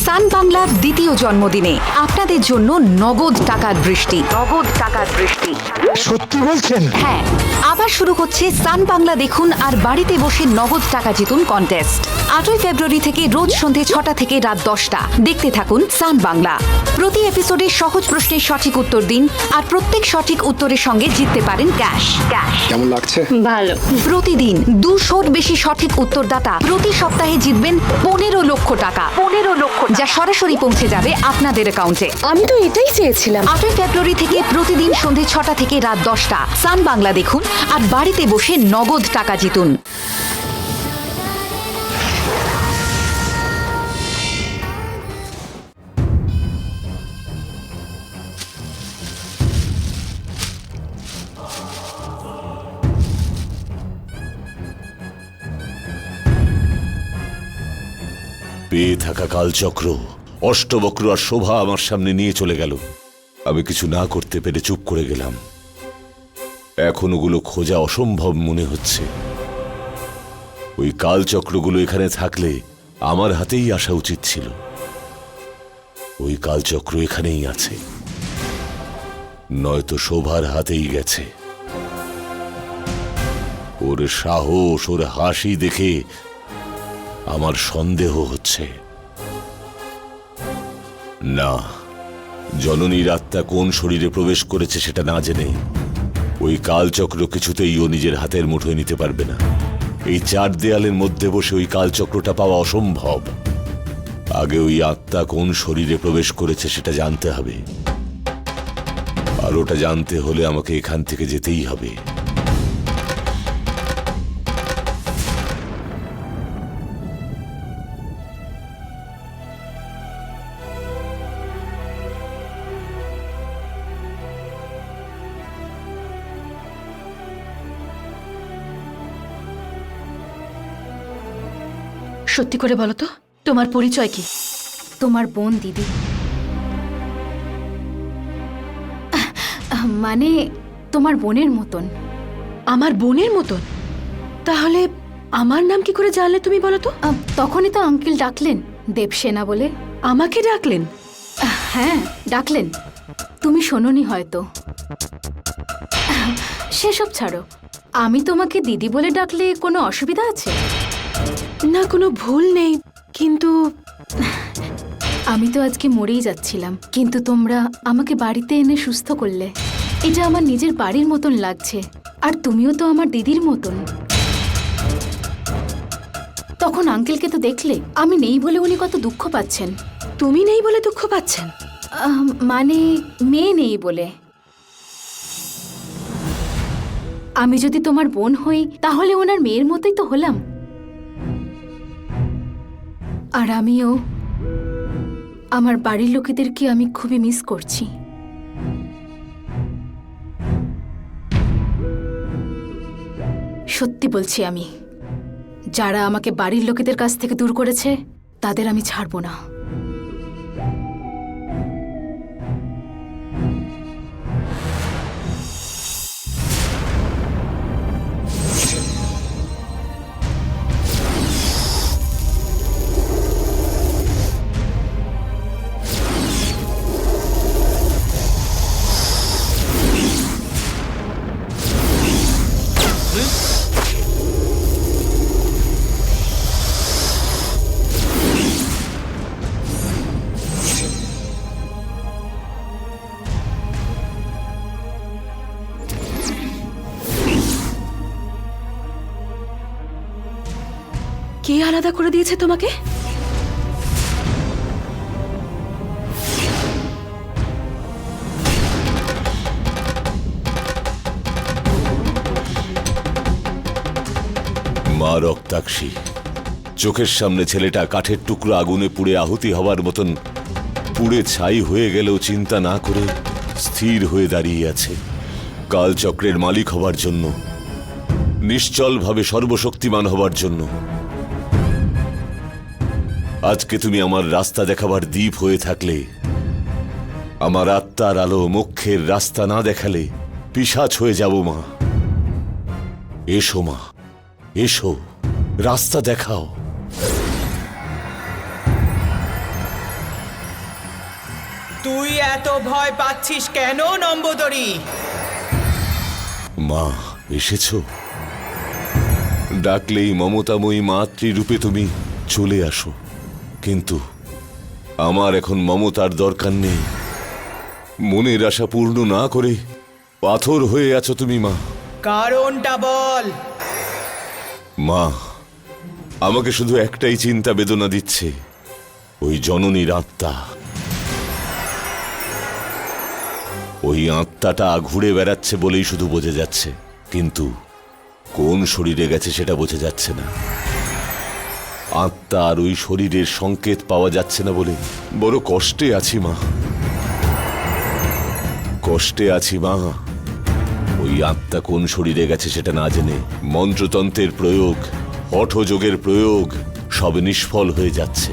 সান বাংলার দ্বিতীয় জন্মদিনে আপনাদের জন্য নগদ টাকার বৃষ্টি। সত্যি বলছেন? হ্যাঁ, আবার শুরু হচ্ছে সান বাংলা দেখুন আর বাড়িতে বসে নগদ টাকা জিতুন কন্টেস্ট। 8ই ফেব্রুয়ারি থেকে রোজ সন্ধে 6টা থেকে রাত 10টা দেখতে থাকুন সান বাংলা। প্রতি এপিসোডে সহজ প্রশ্নের সঠিক উত্তর দিন আর প্রত্যেক সঠিক উত্তরের সঙ্গে জিততে পারেন ক্যাশ। কেমন লাগছে? ভালো। প্রতিদিন 200-র বেশি সঠিক উত্তরদাতা প্রতি সপ্তাহে জিতবেন 15 লক্ষ টাকা, যা সরাসরি পৌঁছে যাবে আপনাদের অ্যাকাউন্টে। আমি তো এটাই চেয়েছিলাম। 8ই ফেব্রুয়ারি থেকে প্রতিদিন সন্ধে 6টা থেকে রাত 10টা সান বাংলা দেখুন আর বাড়িতে বসে নগদ টাকা জিতুন। পেয়ে থাকা কালচক্র, অষ্টবক্র আর শোভা আমার সামনে নিয়ে চলে গেল। আমি কিছু না করতে পেরে চুপ করে গেলাম। এখন ওগুলো খোঁজা অসম্ভব মনে হচ্ছে। ওই কালচক্রগুলো এখানে থাকলে আমার হাতেই আসা উচিত ছিল। ওই কালচক্র এখানেই আছে, নয়তো শোভার হাতেই গেছে। ওর সাহস, ওর হাসি দেখে আমার সন্দেহ হচ্ছে। না, জননীর আত্মা কোন শরীরে প্রবেশ করেছে সেটা না জেনে ওই কালচক্র কিছুতেই ও নিজের হাতের মুঠোয় নিতে পারবে না। এই 4 দেয়ালের মধ্যে বসে ওই কালচক্রটা পাওয়া অসম্ভব। আগে ওই আত্মা কোন শরীরে প্রবেশ করেছে সেটা জানতে হবে, আর ওটা জানতে হলে আমাকে এখান থেকে যেতেই হবে। সত্যি করে বলো তো, তোমার পরিচয় কি? তোমার বোন দিদি। মানে তোমার বোনের মতন। আমার বোনের মতন? তাহলে আমার নাম কি করে জানলে তুমি বলো তো? তখনই তো আঙ্কেল ডাকলেন দেবসেনা বলে। আমাকে ডাকলেন? হ্যাঁ, ডাকলেন। তুমি শোনোনি হয়তো। সেসব ছাড়ো, আমি তোমাকে দিদি বলে ডাকলে কোনো অসুবিধা আছে? না, কোনো ভুল নেই, কিন্তু আমি তো আজকে মরেই যাচ্ছিলাম, কিন্তু তোমরা আমাকে বাড়িতে এনে সুস্থ করলে। এটা আমার নিজের বাড়ির মতন লাগছে। আর তুমিও তো আমার দিদির মতন। তখন আঙ্কেলকে তো দেখলে, আমি নেই বলে উনি কত দুঃখ পাচ্ছেন। তুমি নেই বলে দুঃখ পাচ্ছেন? মানে মেয়ে নেই বলে। আমি যদি তোমার বোন হই তাহলে ওনার মেয়ের মতোই তো হলাম। আর আমিও আমার বাড়ির লোকেদেরকে আমি খুবই মিস করছি। সত্যি বলছি, আমি যারা আমাকে বাড়ির লোকেদের কাছ থেকে দূর করেছে তাদের আমি ছাড়বো না। কে আলাদা করে দিয়েছে তোমাকে? মা রক্তাক্ষী, চোখের সামনে ছেলেটা কাঠের টুকরো আগুনে পুড়ে আহুতি হবার মতন পুড়ে ছাই হয়ে গেলেও চিন্তা না করে স্থির হয়ে দাঁড়িয়ে আছে কালচক্রের মালিক হবার জন্য, নিশ্চলভাবে সর্বশক্তিমান হবার জন্য। আজকে তুমি আমার রাস্তা দেখাবার দ্বীপ হয়ে থাকলে, আমার আত্মার আলো মোক্ষের রাস্তা না দেখালে পিশাচ হয়ে যাব মা। এসো মা, এসো, রাস্তা দেখাও। তুই এত ভয় পাচ্ছিস কেন নম্বদরি? মা এসেছো? ডাকলেই মমতাময়ী মাতৃরূপে তুমি চলে আসো, কিন্তু আমার এখন মমতার দরকার নেই। মনের আশা পূর্ণ না করে পাথর হয়ে আছো তুমি মা। কারণটা বল। মা, আমাকে শুধু একটাই চিন্তা বেদনা দিচ্ছে, ওই জননীর আত্মা। ওই আত্মাটা ঘুরে বেড়াচ্ছে বলেই শুধু বোঝা যাচ্ছে, কিন্তু কোন শরীরে গেছে সেটা বোঝা যাচ্ছে না। আত্মা আর ওই শরীরের সংকেত পাওয়া যাচ্ছে না বলে বড় কষ্টে আছি মা, কষ্টে আছি মা। ওই আত্মা কোন শরীরে গেছে সেটা না জেনে মন্ত্রতন্ত্রের প্রয়োগ, হঠযোগের প্রয়োগ সব নিষ্ফল হয়ে যাচ্ছে।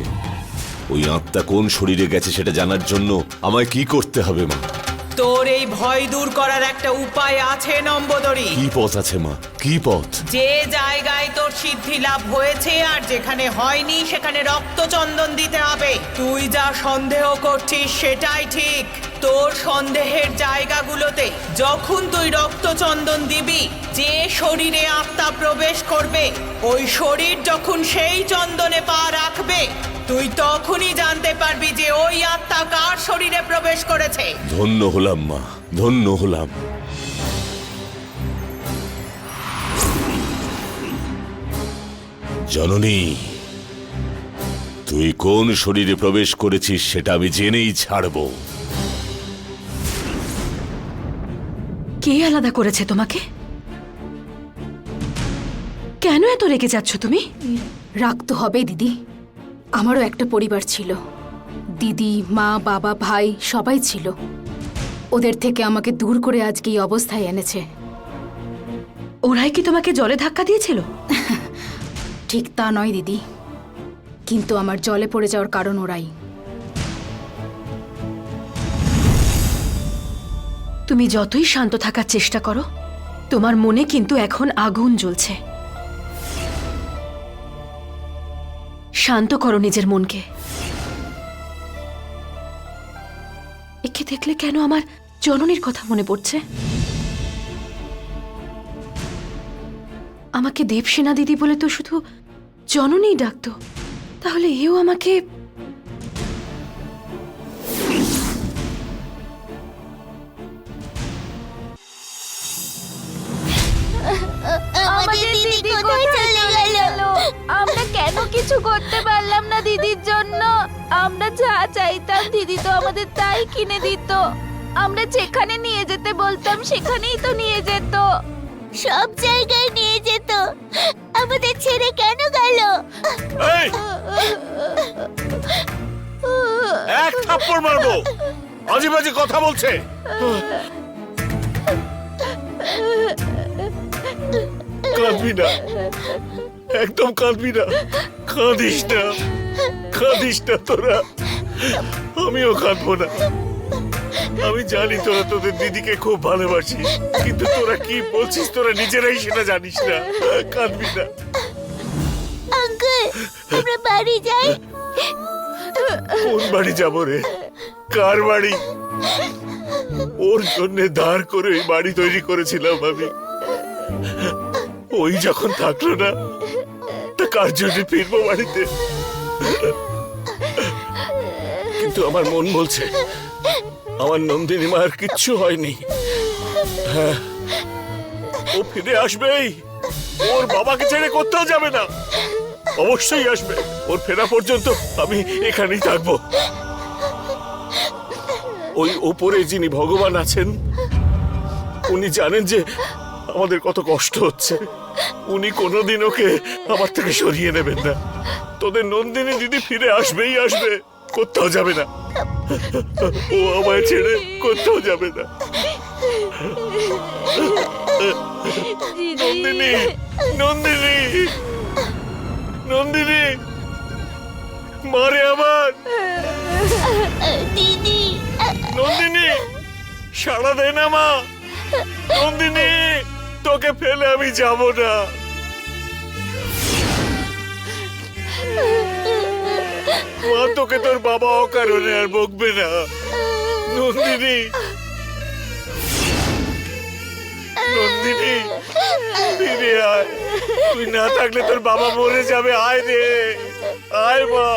ওই আত্মা কোন শরীরে গেছে সেটা জানার জন্য আমায় কি করতে হবে মা? তোর এই ভয় দূর করার একটা উপায় আছে নম্বদরি। কি পথ আছে মা, কি পথ? যে জায়গায় তোর সিদ্ধি লাভ হয়েছে আর যেখানে হয়নি সেখানে রক্তচন্দন দিতে হবে। তুই যা সন্দেহ করছিস সেটাই ঠিক। তোর সন্দেহের জায়গাগুলোতে যখন তুই রক্তচন্দন দিবি, যে শরীরে আত্মা প্রবেশ করবে ওই শরীর যখন সেই চন্দনে পা রাখবে, তুই তখনই জানতে পারবি যে ওই আত্মা কার শরীরে প্রবেশ করেছে। ধন্য হলাম মা, ধন্য হলাম। জননী, তুই কোন শরীরে প্রবেশ করেছিস সেটা আমি জেনেই ছাড়ব। কে আলাদা করেছে তোমাকে? কেন এত রেগে যাচ্ছ তুমি? রাখতে হবে দিদি। আমারও একটা পরিবার ছিল, দিদি, মা, বাবা, ভাই সবাই ছিল। ওদের থেকে আমাকে দূর করে আজকে এই অবস্থায় এনেছে। ওরাই কি তোমাকে জলে ধাক্কা দিয়েছিল? ঠিক তা নয় দিদি, কিন্তু আমার জলে পড়ে যাওয়ার কারণ ওরাই। তুমি যতই শান্ত থাকার চেষ্টা করো, তোমার মনে কিন্তু এখন আগুন জ্বলছে। শান্ত করো নিজের মনকে। একে দেখলে কেন আমার জননীর কথা মনে পড়ছে? আমাকে দেবসেনা দিদি বলে তো শুধু জননী ডাকতো, তাহলে এও আমাকে আমাদের দিদি কোথায় চলে গেল? আমরা কেন কিছু করতে পারলাম না দিদির জন্য? আমরা যা চাইতাম দিদি তো আমাদের তাই কিনে দিত। আমরা যেখানে নিয়ে যেতে বলতাম সেখানেই তো নিয়ে যেত। সব জায়গায় নিয়ে যেত। আমাদের ছেড়ে কেন গেল? এই! এক থাপ্পড় মারবো, আজে বাজে কথা বলছে। কাঁদবি না, একদম কাঁদবি না, কাঁদিস না, কাঁদিস না তোরা। আমিও কাঁদবো না। আমি জানি তোরা তোদের দিদিকে খুব ভালোবাসিস, কিন্তু তোরা কি বলছিস তোরা নিজেরাই সেটা জানিস না। কাঁদবি না। আঙ্কেল, আমরা বাড়ি যাই। কোন বাড়ি যাবো রে? কার বাড়ি? ওর জন্য ধার করে ওই বাড়ি তৈরি করেছিলাম আমি। ওই যখন থাকলো না, তা কার জন্য ফিরবো বাড়িতে? কিন্তু আমার মন বলছে আমার নন্দিনী মায়ের কিচ্ছু হয়নি। হ্যাঁ, ও ফিরে আসবেই। ওর বাবাকে ছেড়ে কোথাও যাবে না, অবশ্যই আসবে। ওর ফেরা পর্যন্ত আমি এখানেই থাকবো। ওই ওপরে যিনি ভগবান আছেন, উনি জানেন যে আমাদের কত কষ্ট হচ্ছে। উনি কোনোদিন ওকে আমার থেকে সরিয়ে নেবেন না। তোদের নন্দিনী দিদি ফিরে আসবেই আসবে, কোথাও যাবে না। ও আমায় ছেড়ে কোথাও যাবে না। নন্দিনী, নন্দিনী, নন্দিনী, মারে আমার দিদি, নন্দিনী, সাড়া দে না মা। নন্দিনী, তোকে ফেলে আমি যাব না। মা, তোকে তোর বাবা অকারণে আর বকবে না। নন্দিনী, নন্দিনী, ফিরে আয়। তুই না থাকলে তোর বাবা মরে যাবে। আয় রে, আয় মা।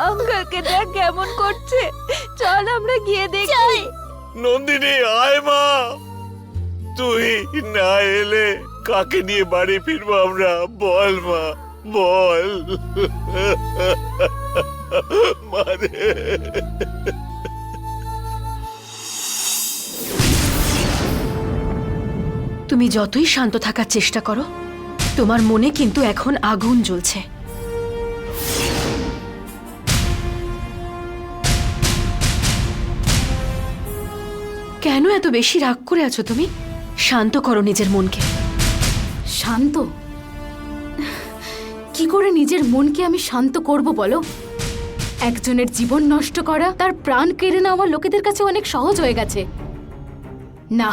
আঙ্কেলকে দেখ কেমন করছে, চল আমরা গিয়ে দেখি। নন্দিনী, আয় মা। তুই না এলে কাকে নিয়ে বাড়ি ফিরবো আমরা? বল মা, বল। মারে। তুমি যতই শান্ত থাকার চেষ্টা করো, তোমার মনে কিন্তু এখন আগুন জ্বলছে। কেন এত বেশি রাগ করে আছো তুমি? শান্ত করো নিজের মনকে। শান্ত? কি করে নিজের মনকে আমি শান্ত করব বলো? একজনের জীবন নষ্ট করা, তার প্রাণ কেড়ে নেওয়া লোকেদের কাছে অনেক সহজ হয়ে গেছে। না,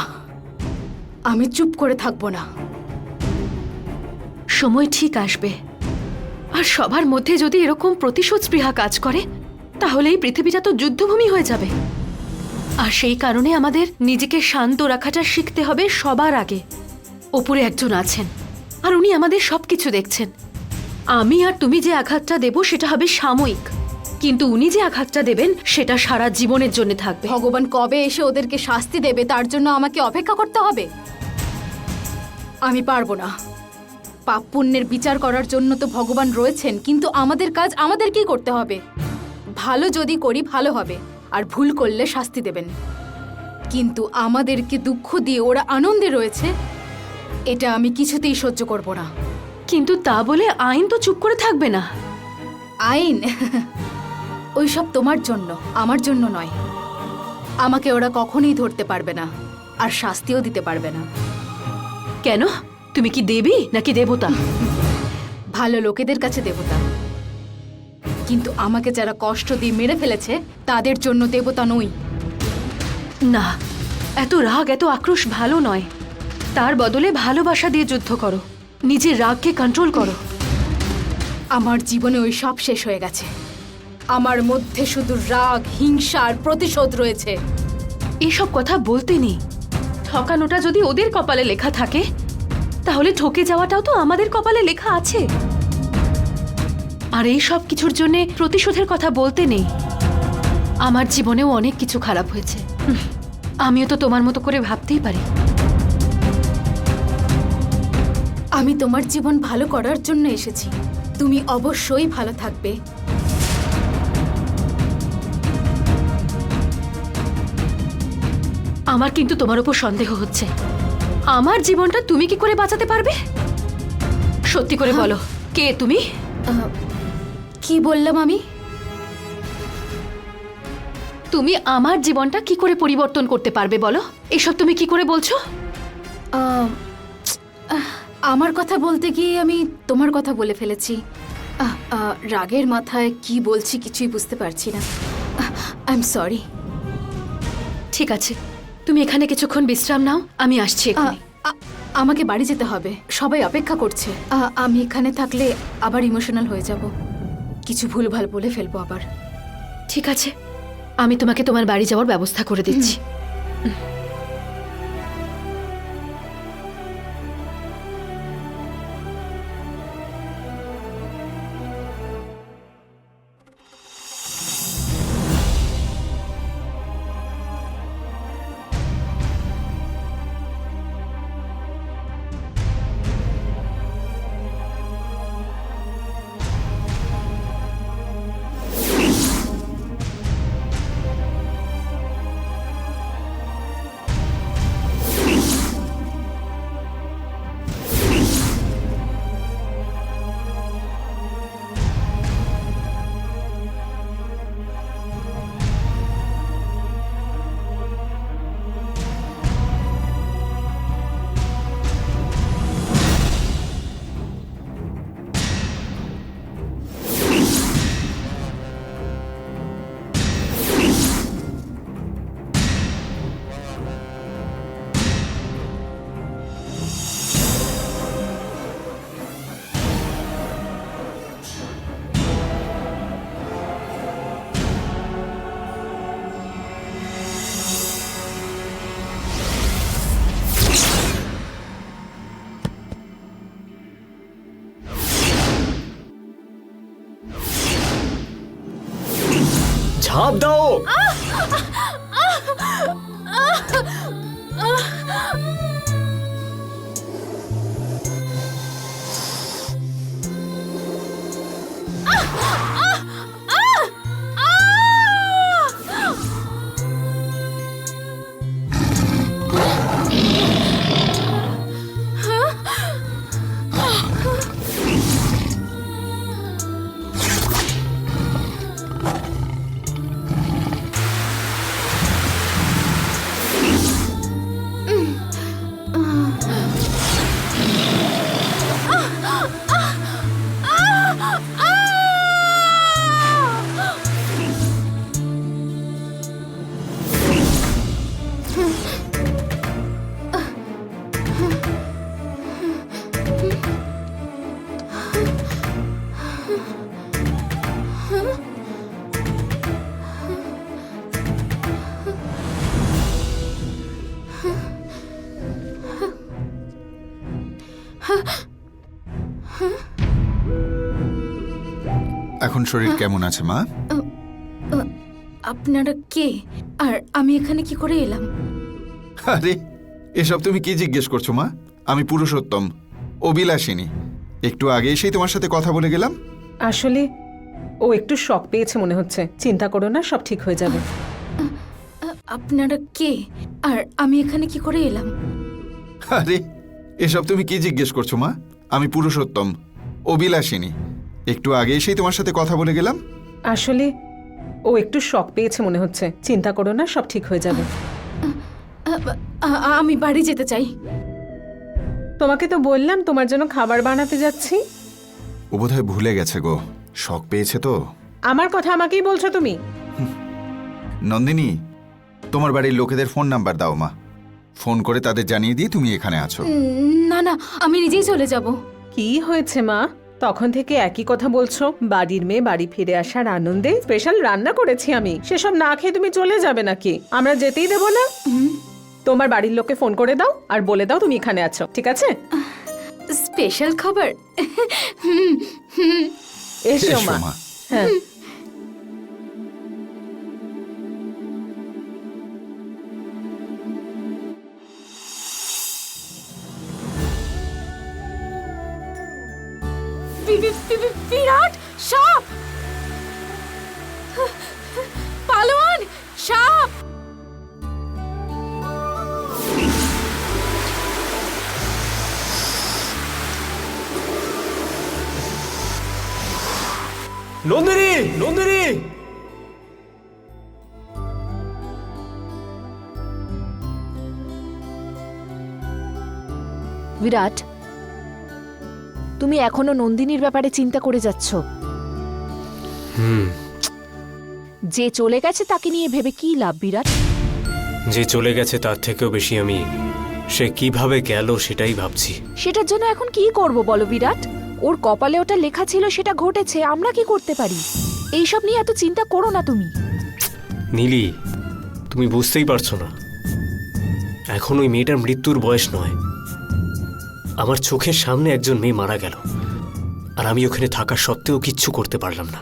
আমি চুপ করে থাকবো না। সময় ঠিক আসবে, আর সবার মধ্যে যদি এরকম প্রতিশোধ স্পৃহা কাজ করে, তাহলে এই পৃথিবীটা তো যুদ্ধভূমি হয়ে যাবে। আর সেই কারণে আমাদের নিজেকে শান্ত রাখাটা শিখতে হবে সবার আগে। ওপরে একজন আছেন, আর উনি আমাদের সবকিছু দেখছেন। আমি আর তুমি যে আঘাতটা দেব সেটা হবে সাময়িক, কিন্তু উনি যে আঘাতটা দেবেন সেটা সারা জীবনের জন্য থাকবে। ভগবান কবে এসে ওদেরকে শাস্তি দেবে তার জন্য আমাকে অপেক্ষা করতে হবে? আমি পারবো না। পাপ পুণ্যের বিচার করার জন্য তো ভগবান রয়েছেন, কিন্তু আমাদের কাজ আমাদেরকেই করতে হবে। ভালো যদি করি ভালো হবে, আর ভুল করলে শাস্তি দেবেন। কিন্তু আমাদেরকে দুঃখ দিয়ে ওরা আনন্দে রয়েছে, এটা আমি কিছুতেই সহ্য করব না। কিন্তু তা বলে আইন তো চুপ করে থাকবে না। আইন ওইসব তোমার জন্য, আমার জন্য নয়। আমাকে ওরা কখনোই ধরতে পারবে না, আর শাস্তিও দিতে পারবে না। কেন? তুমি কি দেবী নাকি দেবতা? ভালো লোকেদের কাছে দেবতা, কিন্তু আমাকে যারা কষ্ট দিয়ে মেরে ফেলেছে তাদের জন্য দেবতা নই। না, এত রাগ, এত আক্রোশ ভালো নয়। তার বদলে ভালোবাসা দিয়ে যুদ্ধ করো, নিজের রাগকে কন্ট্রোল করো। আমার জীবনে ওই সব শেষ হয়ে গেছে। আমার মধ্যে শুধু রাগ, হিংসা আর প্রতিশোধ রয়েছে। এসব কথা বলতে নেই। ঠকানোটা যদি ওদের কপালে লেখা থাকে, তাহলে ঠকে যাওয়াটাও তো আমাদের কপালে লেখা আছে। আর এই সব কিছুর জন্য প্রতিশোধের কথা বলতে নেই। আমার জীবনেও অনেক কিছু খারাপ হয়েছে। আমিও তো তোমার মতো করে ভাবতেই পারি। আমি তোমার জীবন ভালো করার জন্য এসেছি। তুমি অবশ্যই ভালো থাকবে। আমার কিন্তু তোমার উপর সন্দেহ হচ্ছে। আমার জীবনটা তুমি কি করে বাঁচাতে পারবে? সত্যি করে বলো, কে তুমি? কি বললাম আমি? তুমি আমার জীবনটা কি করে পরিবর্তন করতে পারবে বলো? এসব তুমি কি করে বলছো? আমার কথা বলতে গিয়ে আমি তোমার কথা বলে ফেলেছি। রাগের মাথায় কি বলছি কিছুই বুঝতে পারছি না। I am sorry. ঠিক আছে, তুমি এখানে কিছুক্ষণ বিশ্রাম নাও, আমি আসছি এক্ষুনি। আমাকে বাড়ি যেতে হবে, সবাই অপেক্ষা করছে। আমি এখানে থাকলে আবার ইমোশনাল হয়ে যাব, কিছু ভুলভাল বলে ফেলবো আবার। ঠিক আছে, আমি তোমাকে তোমার বাড়ি যাওয়ার ব্যবস্থা করে দিচ্ছি। ঝাঁপ দাও। এখন শরীর কেমন আছে মা? আপনারা কে আর আমি এখানে কি করে এলাম? আরে এসব তুমি কি জিজ্ঞেস করছো মা? আমি পুরুষোত্তম, অবিলাসিনী। একটু আগে এসেই তোমার সাথে কথা বলে গেলাম। আসলে ও একটু শক পেয়েছে মনে হচ্ছে। চিন্তা করো না, সব ঠিক হয়ে যাবে। আপনারা কে আর আমি এখানে কি করে এলাম? আরে এসব তুমি কি জিজ্ঞেস করছো মা? আমি পুরুষোত্তম, অবিলাসিনী। একটু আগে এসেই তোমার সাথে কথা বলে গেলাম। আসলে ও একটু শক পেয়েছে মনে হচ্ছে। চিন্তা করো না, সব ঠিক হয়ে যাবে। আমি বাড়ি যেতে চাই। তোমাকে তো বললাম তোমার জন্য খাবার বানাতে যাচ্ছি। ও বোধহয় ভুলে গেছে গো, শখ পেয়েছে তো। আমার কথা আমাকেই বলছো তুমি? নন্দিনী, তোমার বাড়ির লোকেদের ফোন নাম্বার দাও মা। ফোন করে তাদের জানিয়ে দিয়ে তুমি এখানে আছো। না না, আমি নিজেই চলে যাব। কি হয়েছে মা? তখন থেকে একই কথা বলছো। বাড়ির মেয়ে বাড়ি ফিরে আসার আনন্দে স্পেশাল রান্না করেছি আমি। সেসব না খেয়ে তুমি চলে যাবে নাকি? আমরা যেতেই দেবো না। তোমার বাড়ির লোককে ফোন করে দাও আর বলে দাও তুমি এখানে আছো, ঠিক আছে? স্পেশাল খাবার? এসো মা। হ্যাঁ। বিরাট সাপ! পালোয়ান সাপ! নন্দিনী, নন্দিনী! বিরাট, তুমি এখনো নন্দিনীর ব্যাপারে চিন্তা করে যাচ্ছ। যে চলে গেছে তাকে নিয়ে ভেবে কি লাভ বিরাট? যে চলে গেছে তার থেকেও বেশি আমি সে কিভাবে গেল সেটাই ভাবছি। সেটার জন্য এখন কি করব বলো বিরাট? ওর কপালে ওটা লেখা ছিল, সেটা ঘটেছে, আমরা কি করতে পারি? এইসব নিয়ে এত চিন্তা করো না তুমি। নীলি, তুমি বুঝতেই পারছো না, এখন ওই মেয়েটার মৃত্যুর বয়স নয়। আমার চোখের সামনে একজন মেয়ে মারা গেল, আর আমি ওখানে থাকা সত্ত্বেও কিচ্ছু করতে পারলাম না।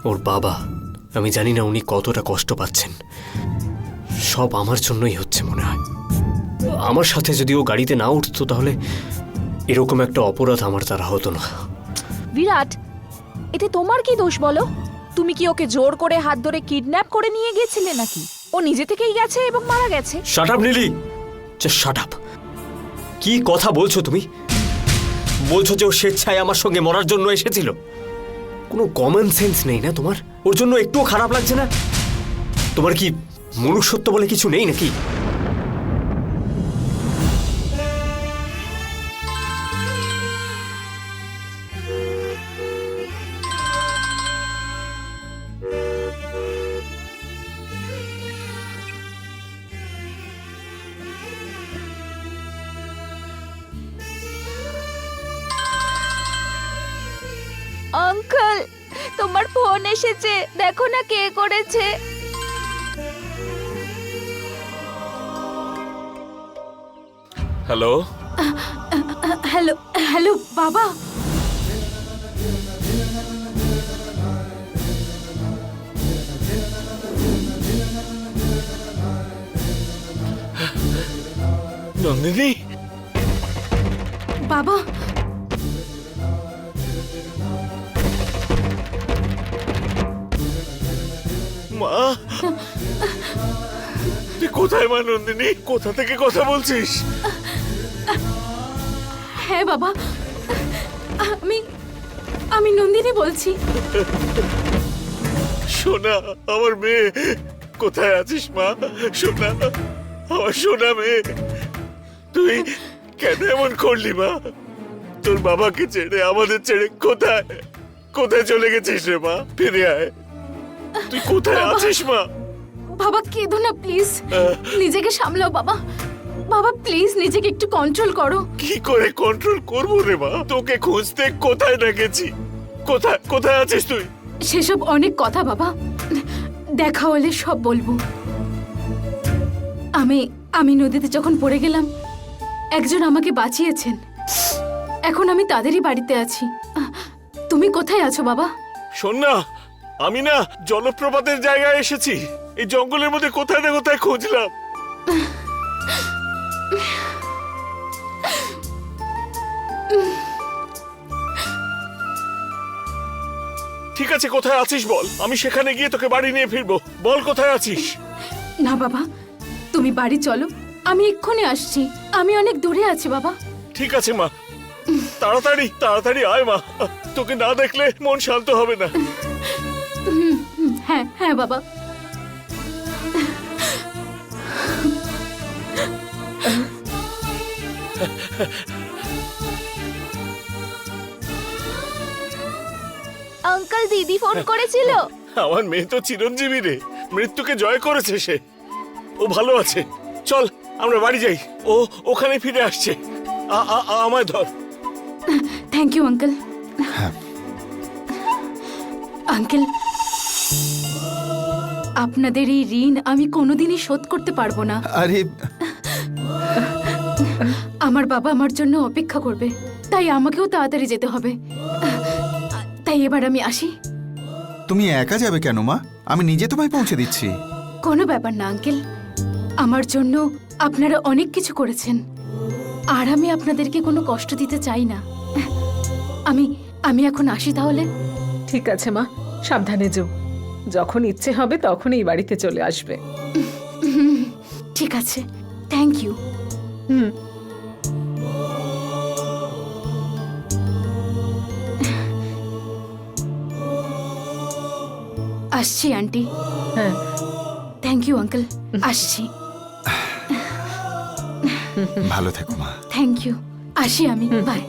ওর বাবা, আমি জানি না উনি কতটা কষ্ট পাচ্ছেন। সব আমার জন্যই হচ্ছে মনে হয়। আমার সাথে যদি ও গাড়িতে না উঠতো তাহলে এরকম একটা অপরাধ আমার দ্বারা হতো না। বিরাট, এতে তোমার কি দোষ বলো? তুমি কি ওকে জোর করে হাত ধরে কিডন্যাপ করে নিয়ে গেছিলে নাকি? ও নিজে থেকেই গেছে এবং মারা গেছে। Shut up Neeli, just shut up. কি কথা বলছো তুমি? বলছো যে ও স্বেচ্ছায় আমার সঙ্গে মরার জন্য এসেছিল? কোনো কমন সেন্স নেই না তোমার? ওর জন্য একটুও খারাপ লাগছে না? তোমার কি মনুষ্যত্ব বলে কিছু নেই নাকি? আঙ্কেল, তোমার ফোন এসেছে, দেখো না কে করেছে। হ্যালো হ্যালো হ্যালো বাবা। নন্দিনী, বাবা, মা, তুই কোথায় মা? নন্দিনী, কোথা থেকে কথা বলছিস? হ্যাঁ বাবা, আমি আমি নন্দিনী বলছি। সোনা, আমার মেয়ে, কোথায় আছিস মা? সোনা, আমার সোনা মেয়ে, তুই কেন এমন করলি মা? তোর বাবাকে ছেড়ে, আমাদের ছেড়ে কোথায় কোথায় চলে গেছিস রে মা? ফিরে আয়, তুই কোথায় আছিস মা? বাবা কেঁদো না প্লিজ, নিজেকে সামলাও বাবা। বাবা প্লিজ নিজেকে একটু কন্ট্রোল করো। কি করে কন্ট্রোল করবো রে মা? তোকে খুঁজতে কোথায় না গেছি, কোথায় কোথায় আছিস তুই? সেসব অনেক কথা বাবা, দেখা হলে সব বলবো। আমি আমি নদীতে যখন পড়ে গেলাম, একজন আমাকে বাঁচিয়েছেন। এখন আমি তাদেরই বাড়িতে আছি। তুমি কোথায় আছো বাবা? শোন না, আমি না জলপ্রপাতের জায়গায় এসেছি। এই জঙ্গলের মধ্যে কোথায় না কোথায় খুঁজলাম। ঠিক আছে, কোথায় আছিস বল, আমি সেখানে গিয়ে তোকে বাড়ি নিয়ে ফিরবো। বল কোথায় আছিস? না বাবা, তুমি বাড়ি চলো, আমি এক্ষুনি আসছি। আমি অনেক দূরে আছি বাবা। ঠিক আছে মা, তাড়াতাড়ি তাড়াতাড়ি আয় মা, তোকে না দেখলে মন শান্ত হবে না। হ্যাঁ হ্যাঁ বাবা। আঙ্কেল, দিদি ফোন করেছিল। আমার মেয়ে তো চিরঞ্জীবী রে, মৃত্যুকে জয় করেছে সে। ও ভালো আছে, চল আমরা বাড়ি যাই। ও ওখানে ফিরে আসছে। আমায় ধর। Thank you uncle. আঙ্কেল, আপনাদের এই ঋণ আমি কোনোদিনই শোধ করতে পারবো না। আরে আমার বাবা আমার জন্য অপেক্ষা করবে, তাই আমাকেও তাড়াতাড়ি যেতে হবে। তাই এবার আমি আসি। তুমি একা যাবে কেন মা? আমি নিজে তোমায় পৌঁছে দিচ্ছি। কোনো ব্যাপার না আঙ্কেল, আমার জন্য আপনারা অনেক কিছু করেছেন, আর আমি আপনাদেরকে কোনো কষ্ট দিতে চাই না। আমি আমি এখন আসি তাহলে। ঠিক আছে মা, সাবধানে যেও। যখন ইচ্ছে হবে তখন এই বাড়িতে চলে আসবে। ঠিক আছে, থ্যাংক ইউ। হুম। আসছি আন্টি। হ্যাঁ, থ্যাংক ইউ আঙ্কেল, আসছি। ভালো থেকো মা। থ্যাংক ইউ, আসি আমি, বাই।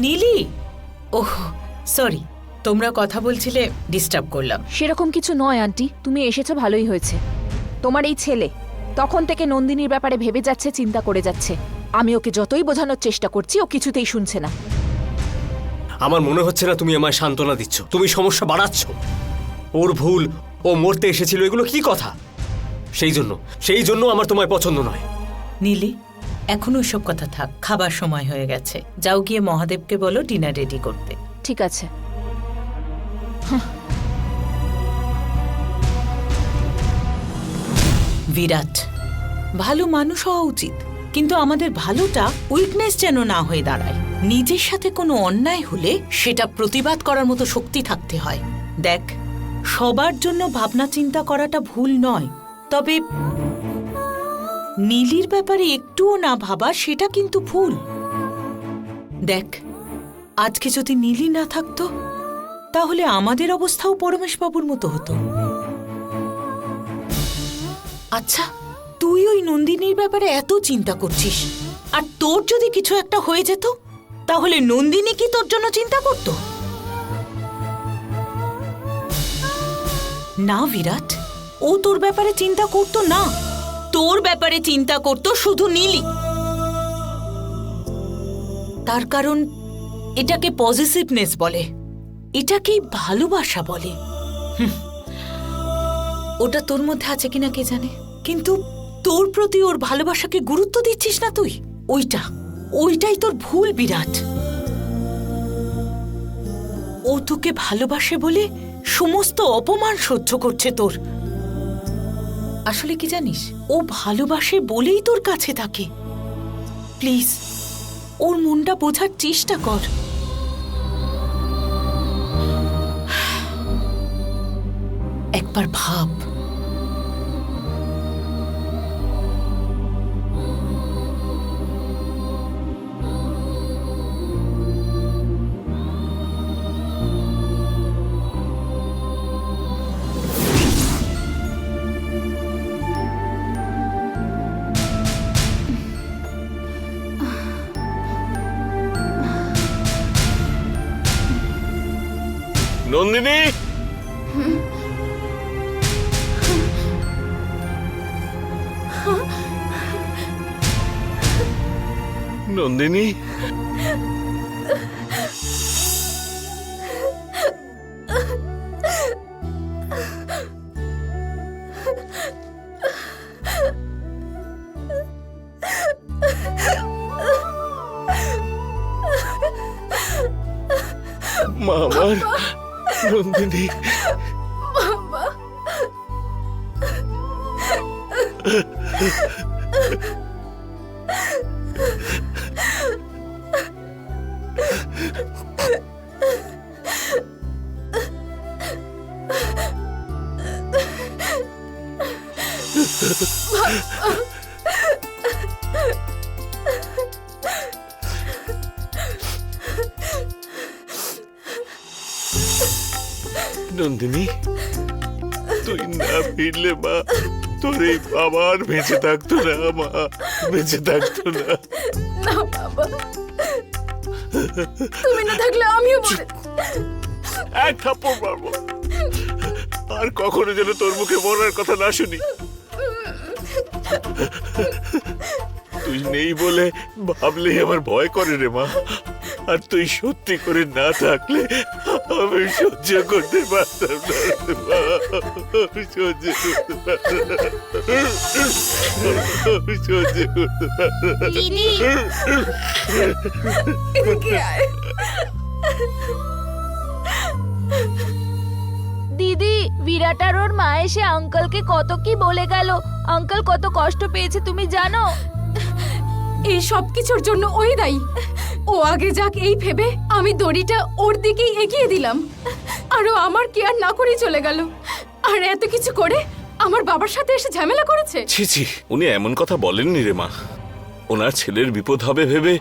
নীলি, ওহ সরি, তোমরা কথা বলছিলে, ডিস্টার্ব করলাম। সেরকম কিছু নয় আন্টি, তুমি এসেছো ভালোই হয়েছে। তোমার এই ছেলে তখন থেকে নন্দিনীর ব্যাপারে ভেবে যাচ্ছে, চিন্তা করে যাচ্ছে। আমি ওকে যতই বোঝানোর চেষ্টা করছি, ও কিছুতেই শুনছে না। আমার মনে হচ্ছে না তুমি আমায় সান্ত্বনা দিচ্ছ, তুমি সমস্যা বাড়াচ্ছ। ওর ভুল, ও মরতে এসেছিল, এগুলো কি কথা? সেই জন্য আমার তোমায় পছন্দ নয়। নীলি, এখন ওইসব কথা থাক, খাবার সময় হয়ে গেছে। যাও গিয়ে মহাদেবকে বলো ডিনার রেডি করতে। ঠিক আছে। বিরাট ভালো মানুষ হওয়া উচিত, কিন্তু আমাদের ভালোটা উইকনেস যেন না হয়ে দাঁড়ায়। নিজের সাথে কোনো অন্যায় হলে সেটা প্রতিবাদ করার মতো শক্তি থাকতে হয়। দেখ, সবার জন্য ভাবনা চিন্তা করাটা ভুল নয়, তবে নীলির ব্যাপারে একটুও না ভাবা সেটা কিন্তু ভুল। দেখ, আজকে যদি নীলি না থাকতো, তাহলে আমাদের অবস্থাও পরমেশবাবুর মতো হতো। আচ্ছা, তুই ওই নন্দিনীর ব্যাপারে এত চিন্তা করছিস, আর তোর যদি কিছু একটা হয়ে যেত, তাহলে নন্দিনী কি তোর জন্য চিন্তা করত? না বিরাট, ও তোর ব্যাপারে চিন্তা করতো না। তোর ব্যাপারে চিন্তা করতো শুধু নীলি। তার কারণ এটাকে পজিটিভনেস বলে, এটাকেই ভালোবাসা বলে। ওটা তোর মধ্যে আছে কিনা কে জানে, কিন্তু তোর প্রতি ওর ভালোবাসাকে গুরুত্ব দিচ্ছিস না তুই। ওইটাই তোর ভুল বিরাট। ও তোকে ভালোবাসে বলে সমস্ত অপমান সহ্য করছে তোর। আসলে কি জানিস, ও ভালোবাসে বলেই তোর কাছে থাকে। প্লিজ ওর মনটা বোঝার চেষ্টা কর। একবার ভাব। নন্দিনী, নন্দিনী, মা আমার, নন্দিনী, নন্দিনী, তুই না ফিরলে মা, তোর এই বাবা আর বেঁচে থাকতো না, মা বেঁচে থাকতো না। না বাবা, তুমি না থাকলে আমিও এক থাপ্পড় মারবো, আর কখনো যেন তোর মুখে মরার কথা না শুনি। তুই নেই বলে ভাবলেই আমার ভয় করে রে মা। আর তুই সত্যি করে না থাকলে আমি সহ্য করতে পারতাম না রে মা। আমি সহ্য করতে পারতাম না। আমি সহ্য করতে পারতাম না। দিদি, দিদি, বিরাট আর ওর মা এসে আঙ্কেলকে কত কি বলে গেল। আঙ্কেল কত কষ্ট পেয়েছে তুমি জানো? এই সব কিছুর জন্য ওই দায়ী। ও আগে যাক এই ভেবে আমি দড়িটা ওর দিকেই এগিয়ে দিলাম, আর ও আমার কেয়ার না করেই চলে গেল। আর এত কিছু করে আমার বাবার সাথে এসে ঝামেলা করেছে। ছি ছি, উনি এমন কথা বলেননি রে মা। ওনার ছেলের বিপদ হবে ভেবে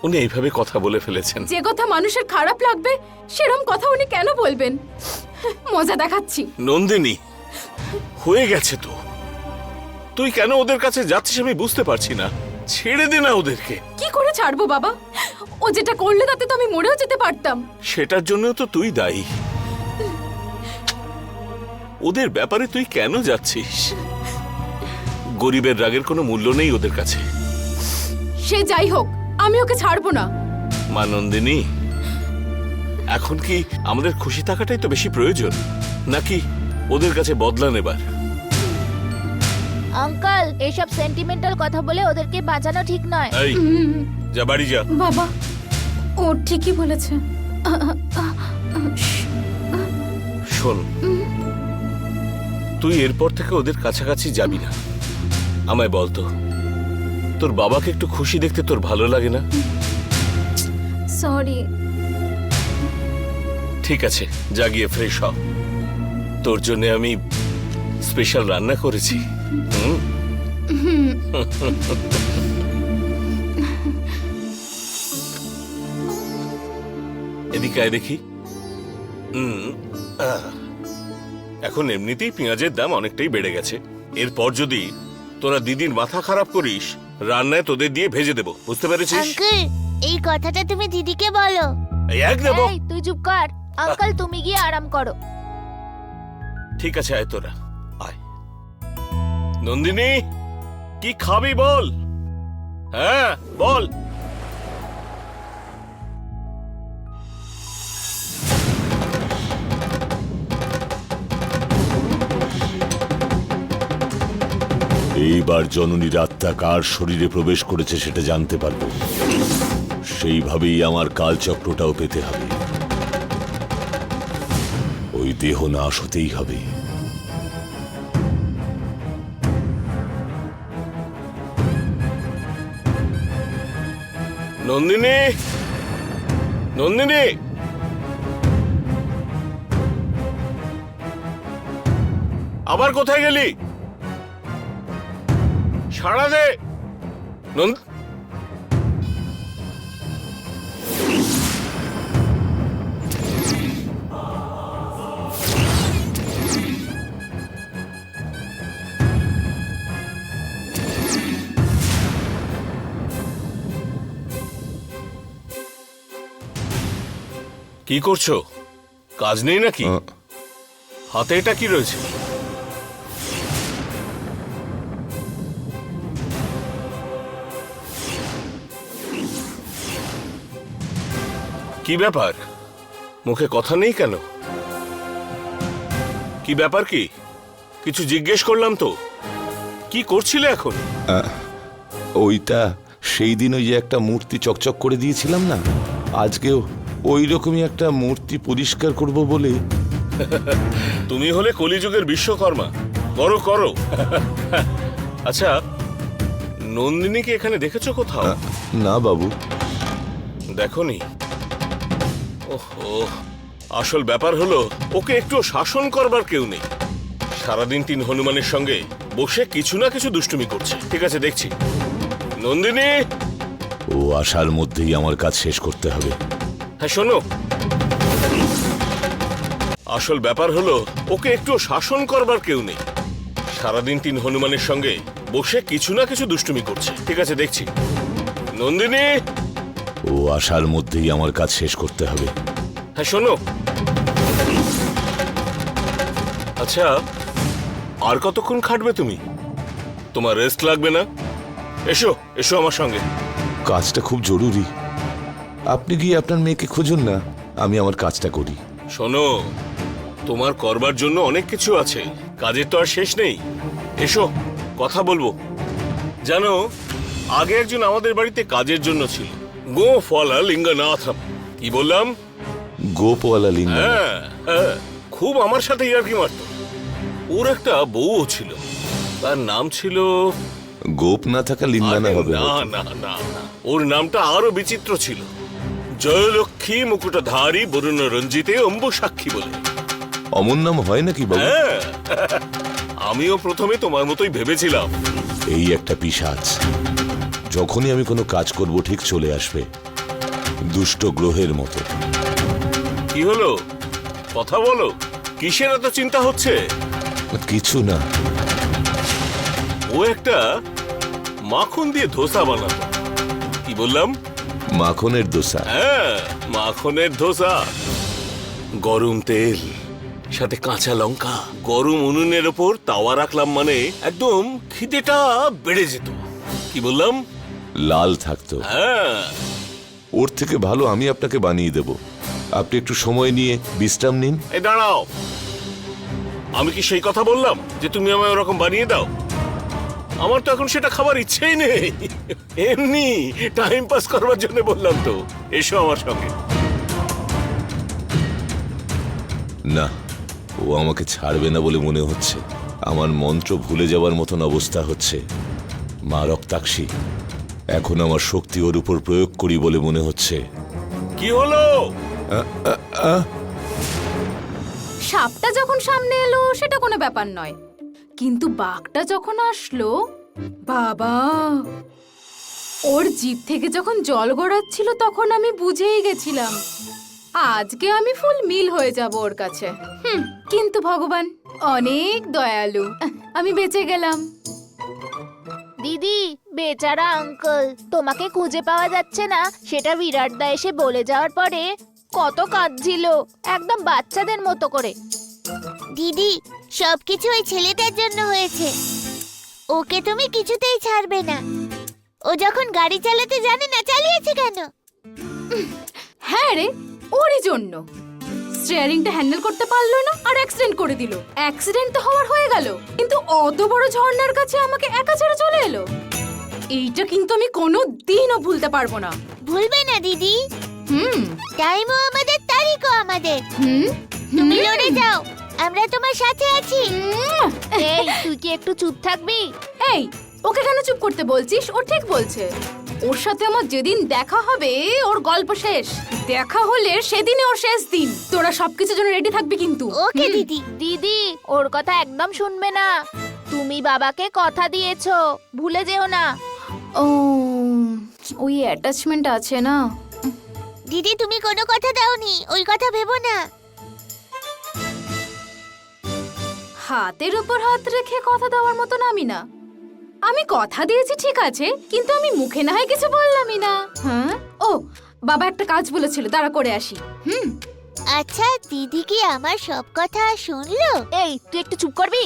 উনি এইভাবে কথা বলে ফেলেছেন। যে কথা মানুষের খারাপ লাগবে সেরকম কথা উনি কেন বলবেন? মজা দেখাচ্ছি। নন্দিনী, হয়ে গেছে তো। তুই কেন ওদের কাছে যাচ্ছিস আমি বুঝতে পারছি না। ছেড়ে দে না ওদেরকে। কি করে ছাড়বো বাবা? ও যেটা করলে তাতে তো আমি মরেও যেতে পারতাম। সেটার জন্য তো তুই দায়ী। ওদের ব্যাপারে তুই কেন যাচ্ছিস? গরিবের রাগের কোনো মূল্য নেই ওদের কাছে। সে যাই হোক, আমি ওকে ছাড়বো না। মা নন্দিনী, এখন কি আমাদের খুশি থাকাটাই তো বেশি প্রয়োজন, নাকি ওদের কাছে বদলা নেবার? আঙ্কেল, এসব সেন্টিমেন্টাল কথা বলে ওদেরকে বাঁচানো ঠিক নয়। এই যা, বাড়ি যা। বাবা, ও ঠিকই বলেছে। শোন, তুই এরপর থেকে ওদের কাছাকাছি যাবি না। আমায় বলতো, তোর বাবাকে একটু খুশি দেখতে তোর ভালো লাগে না? সরি। ঠিক আছে, যা গিয়ে ফ্রেশ হ। তোর জন্য আমি স্পেশাল রান্না করেছি। এদিকে আয় দেখি। এখন এমনিতেই পেঁয়াজের দাম অনেকটাই বেড়ে গেছে। এরপর যদি তোরা দিদির মাথা খারাপ করিস, রান্নায় তোদের দিয়ে ভেজে দেবো, বুঝতে পেরেছিস? আঙ্কেল, এই কথাটা তুমি দিদিকে বলো। এই এক দেবো। এই, তুই চুপ কর। আঙ্কেল, তুমি গিয়ে আরাম করো। ঠিক আছে, আয় তোরা আয়। নন্দিনী, কি খাবি বল? হ্যাঁ বল। এইবার জননীর আত্মা কার শরীরে প্রবেশ করেছে সেটা জানতে পারবো। সেইভাবেই আমার কালচক্রটাও পেতে হবে। ওই দেহ নাশ হতেই হবে। নন্দিনী, নন্দিনী, আবার কোথায় গেলি? সাড়া দে। কি করছো? কাজ নেই নাকি? হাতে এটা কি রয়েছে? কি ব্যাপার? মুখে কথা নেই কেন? কি ব্যাপার? কি কিছু জিজ্ঞেস করলাম তো। কি করছিলে এখন? ওইটা সেই দিন ওই যে একটা মূর্তি চকচক করে দিয়েছিলাম না, আজকেও ওই রকমই একটা মূর্তি পরিষ্কার করব বলে। তুমি হলে কলিযুগের বিশ্বকর্মা, করো করো। আচ্ছা, নন্দিনীকে এখানে দেখেছো কোথাও? না বাবু। দেখোনি? ওহো, আসল ব্যাপার হলো ওকে একটু শাসন করবার কেউ নেই। সারাদিন 3 হনুমানের সঙ্গে বসে কিছু না কিছু দুষ্টুমি করছে। ঠিক আছে, দেখছি। নন্দিনী, ও আসার মধ্যেই আমার কাজ শেষ করতে হবে। হ্যাঁ শোনো, আসল ব্যাপার হলো ওকে একটু শাসন করবার কেউ নেই। সারাদিন 3 হনুমানের সঙ্গে বসে কিছু না কিছু দুষ্টুমি করছে। ঠিক আছে, দেখছি। নন্দিনী, ও আসার মধ্যেই আমার কাজ শেষ করতে হবে। হ্যাঁ শোনো, আচ্ছা আর কতক্ষণ খাটবে তুমি? তোমার রেস্ট লাগবে না? এসো এসো আমার সঙ্গে। কাজটা খুব জরুরি, আপনি গিয়ে আপনার মেয়েকে খুঁজুন না, আমি আমার কাজটা করি। শোনো, তোমার করবার জন্য অনেক কিছু আছে, কাজের তো আর শেষ নেই। এসো, কথা বলবো। জানো, আগে একজন আমাদের বাড়িতে কাজের জন্য ছিল, গো ফলা লিঙ্গনাথম। কি বললাম? গোপওয়ালা লিঙ্গ। হ্যাঁ হ্যাঁ, খুব আমার সাথে ইয়ার্কি মারত। ওর একটা বউও ছিল, তার নাম ছিল গোপ না থাকা লিঙ্গানা হবে। না না না না, ওর নামটা আরো বিচিত্র ছিল, জয়লক্ষ্মী মুকুটধারী বরুণ রঞ্জিতে অম্বু সাক্ষী বলে। অমন নাম হয় নাকি বাবু? হ্যাঁ, আমিও প্রথমে তোমার মতোই ভেবেছিলাম। এই একটা পিশাচ, যখনই আমি কোনো কাজ করব ঠিক চলে আসবে, দুষ্ট গ্রহের মতো। কি হলো? কথা বলো, কিসের এত চিন্তা হচ্ছে? কিছু না। ও একটা মাখন দিয়ে ধোসা বানাতো। কি বললাম? মাখনের দোসা। হ্যাঁ, মাখনের ধোসা। গরম তেল, সাথে কাঁচা লঙ্কা, গরম উনুনের ওপর তাওয়া রাখলাম মানে একদম খিদেটা বেড়ে যেত। কি বললাম? লাল থাকতো। হ্যাঁ, ওর থেকে ভালো আমি আপনাকে বানিয়ে দেব, আপনি একটু সময় নিয়ে বিশ্রাম নিন। এই দাঁড়াও, আমি কি সেই কথা বললাম যে তুমি আমায় ওরকম বানিয়ে দাও? আমার তো এখন সেটা খাবার ইচ্ছেই নেই, এমনি টাইম পাস করবার জন্য বললাম তো। এসো আমার সঙ্গে। না, ও আমাকে ছাড়বে না বলে মনে হচ্ছে। আমার মন্ত্র ভুলে যাওয়ার মতন অবস্থা হচ্ছে। মা রক্তাক্ষী, এখন আমার শক্তি ওর উপর প্রয়োগ করি বলে মনে হচ্ছে। কি হলো? সাপটা যখন সামনে এলো সেটা কোনো ব্যাপার নয়, কিন্তু বাঘটা যখন আসলো, বাবা, ওর জিভ থেকে যখন জল গড়াচ্ছিল তখন আমি বুঝেই গেছিলাম আজকে আমি ফুল মিল হয়ে যাব ওর কাছে। কিন্তু ভগবান অনেক দয়ালু, আমি বেঁচে গেলাম। দিদি, বেচারা আঙ্কেল, তোমাকে খুঁজে পাওয়া যাচ্ছে না সেটা বিরাট দা এসে বলে যাওয়ার পরে কত কাঁদছিল, একদম বাচ্চাদের মতো করে। দিদি, সবকিছু ওই ছেলেটার জন্য হয়েছে। ওকে তুমি কিছুতেই ছাড়বে না। ও যখন গাড়ি চালাতে জানে না, চালিয়েছে কেন? হ্যাঁ রে, ওরই জন্য। স্টিয়ারিংটা হ্যান্ডেল করতে পারলো না আর অ্যাক্সিডেন্ট করে দিল। অ্যাক্সিডেন্ট তো হওয়ার হয়ে গেল, কিন্তু অত বড় ঝর্ণার কাছে আমাকে একা ছেড়ে চলে এলো। এইটা কিন্তু আমি কোনো দিনও ভুলতে পারবো না। ভুলবে না দিদি। টাইমও আমাদের, তারিখও আমাদের। তুমি লড়ে যাও, আমরা তোমার সাথে আছি। এই তুই কি একটু চুপ থাকবি? এই ওকে কেন চুপ করতে বলছিস? ও ঠিক বলছে। ওর সাথে আমার যেদিন দেখা হবে ওর গল্প শেষ। দেখা হলে সেদিনই ওর শেষ দিন। তোরা সবকিছুর জন্য রেডি থাকবি কিন্তু। ওকে দিদি। দিদি ওর কথা একদম শুনবে না। তুমি বাবাকে কথা দিয়েছো, ভুলে যেও না। ও ওই অ্যাটাচমেন্ট আছে না। দিদি তুমি কোনো কথা দাওনি, ওই কথা ভেবো না। হাতের উপর হাত রেখে কথা দেওয়ার মতন আমি না। আমি কথা দিয়েছি ঠিক আছে, কিন্তু আমি মুখে না হয় কিছু বললামই না। হ্যাঁ ও বাবা একটা কাজ বলেছিল, তারা করে আসি। আচ্ছা দিদি কি আমার সব কথা শুনলো? এই তুই একটু চুপ করবি?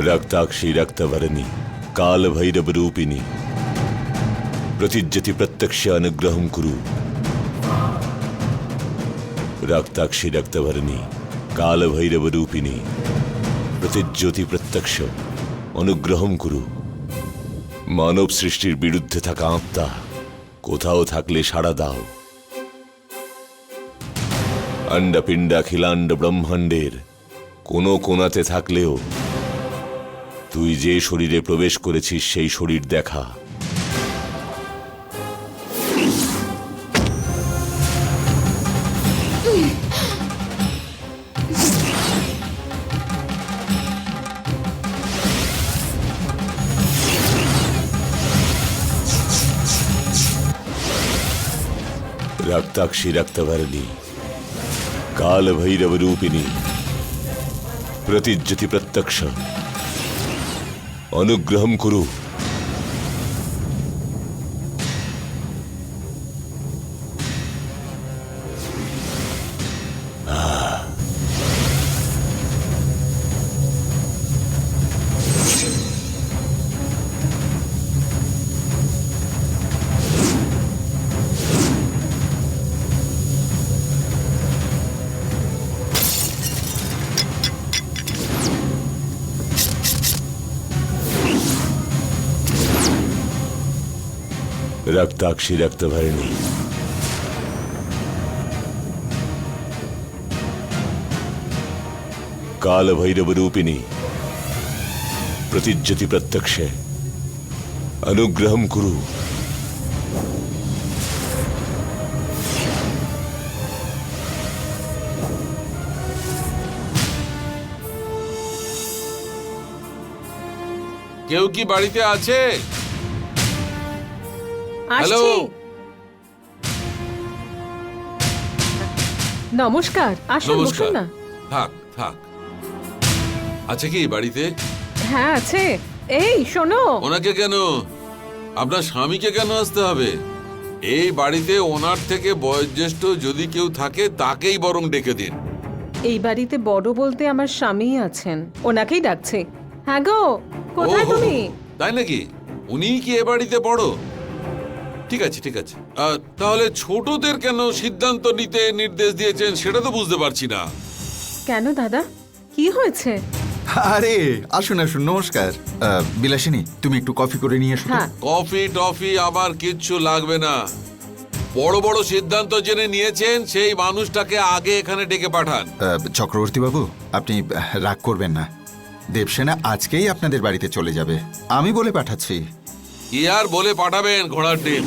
रक्ताक्षी रक्तवर्णी काल भैरव रूपिणी प्रतिज्जति प्रत्यक्ष अनुग्रहं कुरु। रक्ताक्षी रक्तवर्णी काल भैरव रूपिणी प्रतिज्योति प्रत्यक्ष अनुग्रहं कुरु। मानव सृष्टिर बिरुद्धे थाका आत्मा कोथाओ थाकले साड़ा दाओ। अंडा पिंडा खिलांड ब्रह्मांडेर कोनो कोनाते थाकलेओ তুই যে শরীরে প্রবেশ করেছিস সেই শরীর দেখা। रक्ताक्षी रक्तवर्णी काल भैरव रूपिणी प्रतिज्जति प्रत्यक्ष अनुग्रहं कुरु। रक्ताक्षी रक्तवर्णी काल भैरव रूपिणी प्रतिज्जति प्रत्यक्ष अनुग्रहं कुरु। কেউ কি বাড়িতে আছে? আসছি। নমস্কার, আসুন বসুন না। থাক থাক। আছে কি বাড়িতে? হ্যাঁ আছে। এই শোনো, ওনাকে কেন? আপনার স্বামীকে কেন আসতে হবে? এই বাড়িতে ওনার থেকে বয়োজ্যেষ্ঠ যদি কেউ থাকে তাকেই বরং ডেকে দিন। এই বাড়িতে বড় বলতে আমার স্বামী আছেন, ওনাকেই ডাকছে। হ্যাঁ গো, কোথায় ওহো, তুমি? তাই নাকি? উনিই কি এ বাড়িতে বড়? ঠিক আছে ঠিক আছে। তাহলে ছোটদের কেন সিদ্ধান্ত নিতে নির্দেশ দিয়েছেন সেটা তো বুঝতে পারছি না। কেন দাদা, কি হয়েছে? আরে আসুন আসুন, নমস্কার। বিলাসিনী, তুমি একটু কফি করে নিয়ে এসো তো। হ্যাঁ, কফি টফি আমার কিচ্ছু লাগবে না। বড় বড় সিদ্ধান্ত জেনে নিয়েছেন সেই মানুষটাকে আগে এখানে ডেকে পাঠান। চক্রবর্তী বাবু, আপনি রাগ করবেন না। দেবসেনা আজকেই আপনাদের বাড়িতে চলে যাবে, আমি বলে পাঠাচ্ছি। কি আর বলে পাঠাবেন ঘোড়ার ডিম?